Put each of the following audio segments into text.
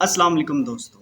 अस्सलाम वालेकुम दोस्तों।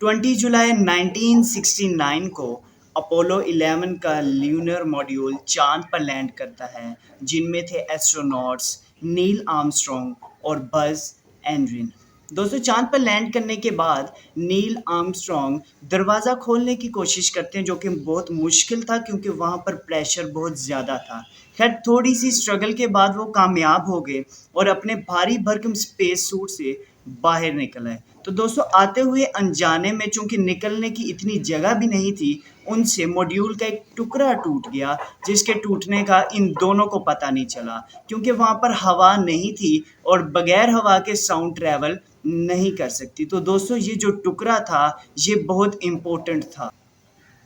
20 जुलाई 1969 को अपोलो 11 का ल्यूनर मॉड्यूल चांद पर लैंड करता है, जिनमें थे एस्ट्रोनॉट्स नील आर्मस्ट्रॉन्ग और बज़ एल्ड्रिन। दोस्तों, चांद पर लैंड करने के बाद नील आर्मस्ट्रॉन्ग दरवाज़ा खोलने की कोशिश करते हैं, जो कि बहुत मुश्किल था क्योंकि वहाँ पर प्रेशर बहुत ज़्यादा था। खैर, थोड़ी सी स्ट्रगल के बाद वो कामयाब हो गए और अपने भारी भरकम स्पेस सूट से बाहर निकल आए। तो दोस्तों, आते हुए अनजाने में चूंकि निकलने की इतनी जगह भी नहीं थी, उनसे मॉड्यूल का एक टुकड़ा टूट गया, जिसके टूटने का इन दोनों को पता नहीं चला क्योंकि वहाँ पर हवा नहीं थी और बगैर हवा के साउंड ट्रैवल नहीं कर सकती। तो दोस्तों, ये जो टुकड़ा था ये बहुत इम्पोर्टेंट था।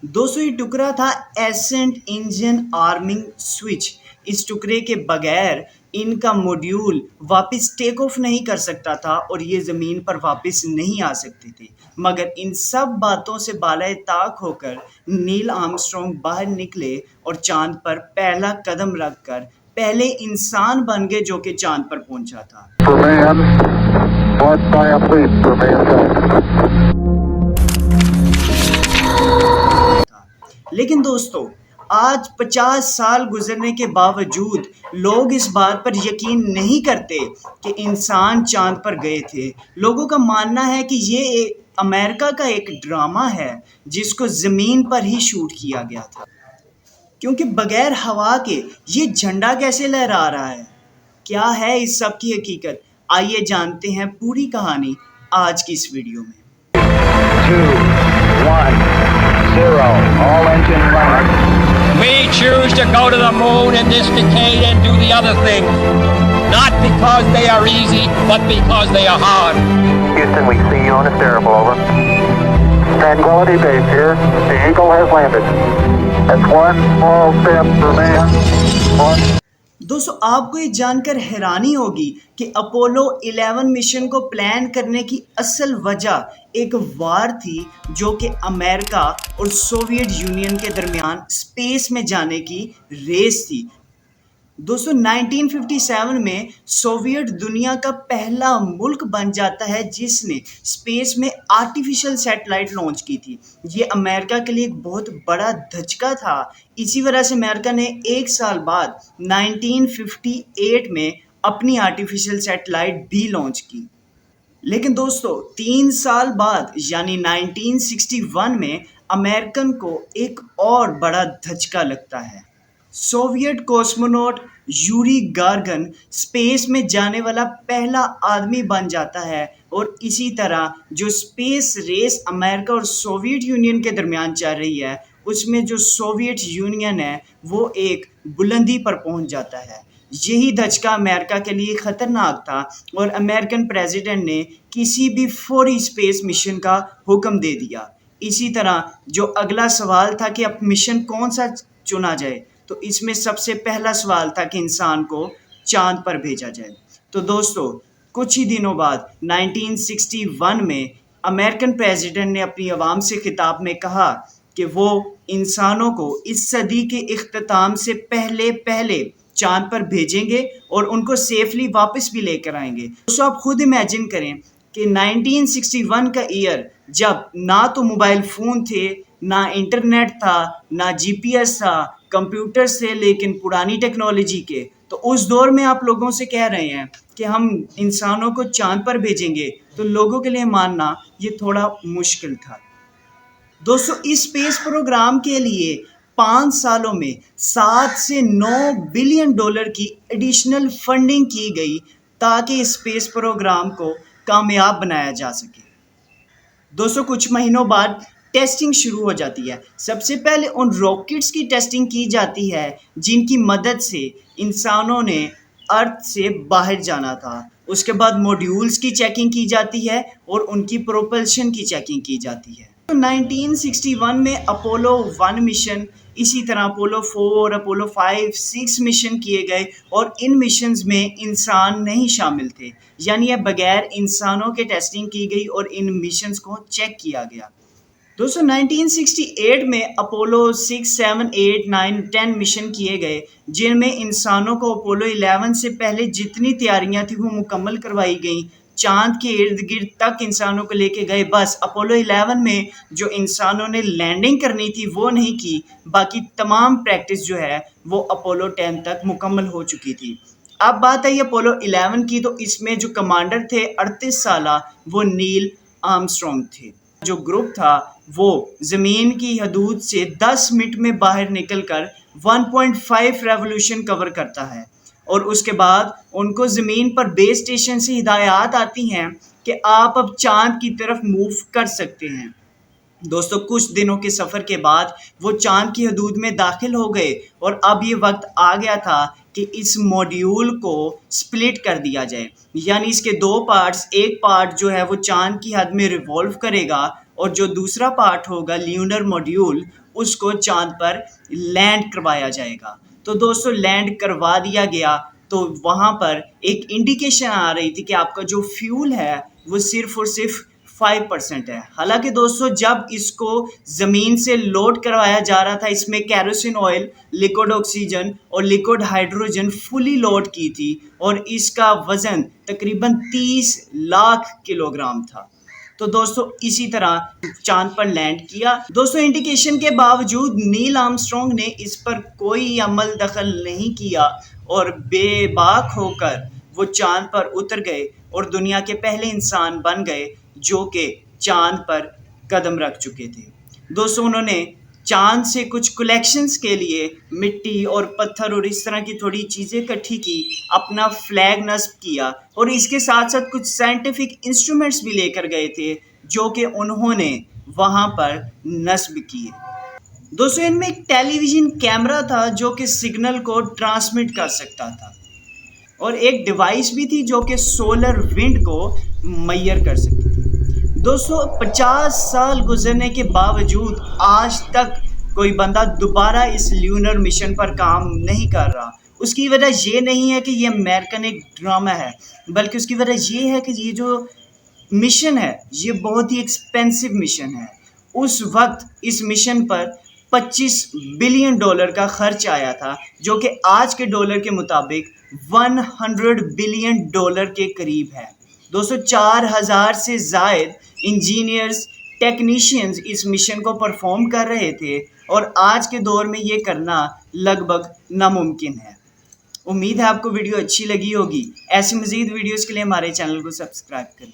दोस्तों, ये टुकड़ा था एसेंट इंजन आर्मिंग स्विच। इस टुकड़े के बगैर इनका मॉड्यूल वापस टेक ऑफ नहीं कर सकता था और ये ज़मीन पर वापस नहीं आ सकती थी। मगर इन सब बातों से बालाए ताक होकर नील आर्मस्ट्रॉन्ग बाहर निकले और चांद पर पहला कदम रखकर पहले इंसान बन गए जो कि चांद पर पहुंचा था। लेकिन दोस्तों, आज 50 साल गुजरने के बावजूद लोग इस बात पर यकीन नहीं करते कि इंसान चांद पर गए थे। लोगों का मानना है कि ये अमेरिका का एक ड्रामा है जिसको ज़मीन पर ही शूट किया गया था, क्योंकि बगैर हवा के ये झंडा कैसे लहरा रहा है? क्या है इस सब की हकीकत? आइए जानते हैं पूरी कहानी आज की इस वीडियो में। 2, 1, 0, all engine running. We choose to go to the moon in this decade and do the other things, not because they are easy, but because they are hard. Houston, we see you on a stereo, over. Tranquility Base here. The Eagle has landed. That's one small step for man, one. दोस्तों, आपको ये जानकर हैरानी होगी कि Apollo 11 mission को plan करने की असल वजह एक वार थी जो कि अमेरिका और सोवियत यूनियन के दरमियान स्पेस में जाने की रेस थी। दोस्तों, 1957 में सोवियत दुनिया का पहला मुल्क बन जाता है जिसने स्पेस में आर्टिफिशियल सैटेलाइट लॉन्च की थी। ये अमेरिका के लिए एक बहुत बड़ा धचका था। इसी वजह से अमेरिका ने एक साल बाद 1958 में अपनी आर्टिफिशियल सैटेलाइट भी लॉन्च की। लेकिन दोस्तों, 3 साल बाद यानी 1961 में अमेरिकन को एक और बड़ा धचका लगता है। Soviet cosmonaut Yuri Gagarin space में जाने वाला पहला आदमी बन जाता है और इसी तरह जो स्पेस रेस अमेरिका और सोवियत यूनियन के दरमियान चल रही है, उसमें जो सोवियत यूनियन है वो एक बुलंदी पर पहुंच जाता है। यही धचका अमेरिका के लिए खतरनाक था और अमेरिकन प्रेसिडेंट ने किसी भी फौरी स्पेस मिशन का हुक्म दे दिया। इसी तरह जो अगला सवाल था कि अब मिशन कौन सा चुना जाए, तो इसमें सबसे पहला सवाल था कि इंसान को चांद पर भेजा जाए। तो दोस्तों, कुछ ही दिनों बाद 1961 में अमेरिकन प्रेसिडेंट ने अपनी आवाम से खिताब में कहा कि वो इंसानों को इस सदी के इख्तिताम से पहले पहले चांद पर भेजेंगे और उनको सेफली वापस भी लेकर आएंगे। दोस्तों, आप खुद इमेजिन करें कि 1961 का ईयर, जब ना तो मोबाइल फ़ोन थे, ना इंटरनेट था, ना जीपीएस था, कंप्यूटर्स थे लेकिन पुरानी टेक्नोलॉजी के। तो उस दौर में आप लोगों से कह रहे हैं कि हम इंसानों को चांद पर भेजेंगे, तो लोगों के लिए मानना ये थोड़ा मुश्किल था। दोस्तों, इस स्पेस प्रोग्राम के लिए 5 सालों में 7 से 9 बिलियन डॉलर की एडिशनल फंडिंग की गई ताकि इस स्पेस प्रोग्राम को कामयाब बनाया जा सके। दोस्तों, कुछ महीनों बाद टेस्टिंग शुरू हो जाती है। सबसे पहले उन रॉकेट्स की टेस्टिंग की जाती है जिनकी मदद से इंसानों ने अर्थ से बाहर जाना था। उसके बाद मॉड्यूल्स की चेकिंग की जाती है और उनकी प्रोपल्शन की चेकिंग की जाती है। तो 1961 में अपोलो 1 मिशन, इसी तरह अपोलो 4, अपोलो 5, 6 मिशन किए गए और इन मिशंस में इंसान नहीं शामिल थे, यानी ये बगैर इंसानों के टेस्टिंग की गई और इन मिशंस को चेक किया गया। दोस्तों, 1968 में अपोलो 6, 7, 8, 9, 10 मिशन किए गए जिनमें इंसानों को अपोलो 11 से पहले जितनी तैयारियां थी वो मुकम्मल करवाई गई। चांद के इर्द गिर्द तक इंसानों को लेके गए। बस अपोलो 11 में जो इंसानों ने लैंडिंग करनी थी वो नहीं की, बाकी तमाम प्रैक्टिस जो है वो अपोलो 10 तक मुकम्मल हो चुकी थी। अब बात आई अपोलो 11 की, तो इसमें जो कमांडर थे 38 साला वो नील आर्मस्ट्रॉन्ग थे। जो ग्रुप था वो ज़मीन की हदूद से 10 मिनट में बाहर निकलकर 1.5 रेवोल्यूशन कवर करता है और उसके बाद उनको ज़मीन पर बेस स्टेशन से हिदायत आती हैं कि आप अब चांद की तरफ मूव कर सकते हैं। दोस्तों कुछ दिनों के सफ़र के बाद वो चांद की हदूद में दाखिल हो गए और अब ये वक्त आ गया था कि इस मॉड्यूल को स्प्लिट कर दिया जाए, यानी इसके दो पार्ट्स, एक पार्ट जो है वो चांद की हद में रिवॉल्व करेगा और जो दूसरा पार्ट होगा ल्यूनर मॉड्यूल उसको चांद पर लैंड करवाया जाएगा। तो दोस्तों लैंड करवा दिया गया तो वहाँ पर एक इंडिकेशन आ रही थी कि आपका जो फ्यूल है वो सिर्फ और सिर्फ 5% है। हालांकि दोस्तों जब इसको ज़मीन से लोड करवाया जा रहा था इसमें कैरोसिन ऑयल, लिक्विड ऑक्सीजन और लिक्विड हाइड्रोजन फुली लोड की थी और इसका वज़न तकरीबन 30 लाख किलोग्राम था। तो दोस्तों इसी तरह चांद पर लैंड किया। दोस्तों इंडिकेशन के बावजूद नील आर्मस्ट्रॉन्ग ने इस पर कोई अमल दखल नहीं किया और बेबाक होकर वो चांद पर उतर गए और दुनिया के पहले इंसान बन गए जो कि चांद पर कदम रख चुके थे। दोस्तों उन्होंने चांद से कुछ कलेक्शंस के लिए मिट्टी और पत्थर और इस तरह की थोड़ी चीज़ें इकट्ठी की, अपना फ्लैग नस्ब किया और इसके साथ साथ कुछ साइंटिफिक इंस्ट्रूमेंट्स भी लेकर गए थे जो कि उन्होंने वहाँ पर नस्ब किए। दोस्तों इनमें एक टेलीविज़न कैमरा था जो कि सिग्नल को ट्रांसमिट कर सकता था और एक डिवाइस भी थी जो कि सोलर विंड को मेजर कर सकती थी। दोस्तों 50 साल गुजरने के बावजूद आज तक कोई बंदा दोबारा इस ल्यूनर मिशन पर काम नहीं कर रहा। उसकी वजह ये नहीं है कि ये अमेरिकन एक ड्रामा है, बल्कि उसकी वजह ये है कि ये जो मिशन है ये बहुत ही एक्सपेंसिव मिशन है। उस वक्त इस मिशन पर $25 बिलियन का खर्च आया था जो कि आज के डॉलर के मुताबिक $100 बिलियन के करीब है। दोस्तों 4000 से ज़ायद इंजीनियर्स, टेक्नीशियंस इस मिशन को परफॉर्म कर रहे थे और आज के दौर में ये करना लगभग नामुमकिन है। उम्मीद है आपको वीडियो अच्छी लगी होगी। ऐसी मज़ीद वीडियोज़ के लिए हमारे चैनल को सब्सक्राइब करें।